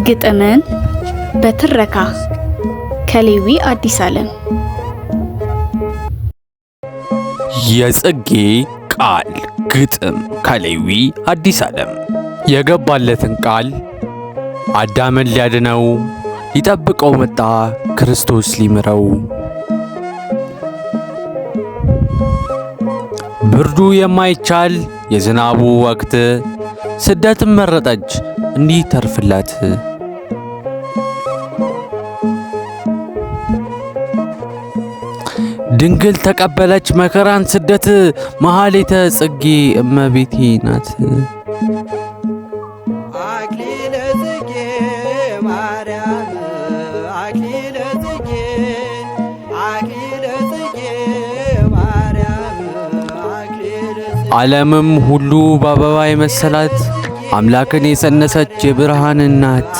ግጥምን በትረካ ከሌዊ አዲስ ዓለም። የጽጌ ቃል ግጥም ከሌዊ አዲስ ዓለም። የገባለትን ቃል አዳምን ሊያድነው ሊጠብቀው መጣ ክርስቶስ ሊምረው። ብርዱ የማይቻል የዝናቡ ወቅት ስደትን መረጠች እንዲተርፍላት። ድንግል ተቀበለች መከራን ስደት መሐሌተ ጽጌ እመቤቴ ናት። አክሊለ ጽጌ ማርያም አክሊለ ጽጌ አክሊለ ጽጌ ማርያም አክሊለ ጽጌ። ዓለምም ሁሉ በአበባ የመሰላት አምላክን የጸነሰች የብርሃን እናት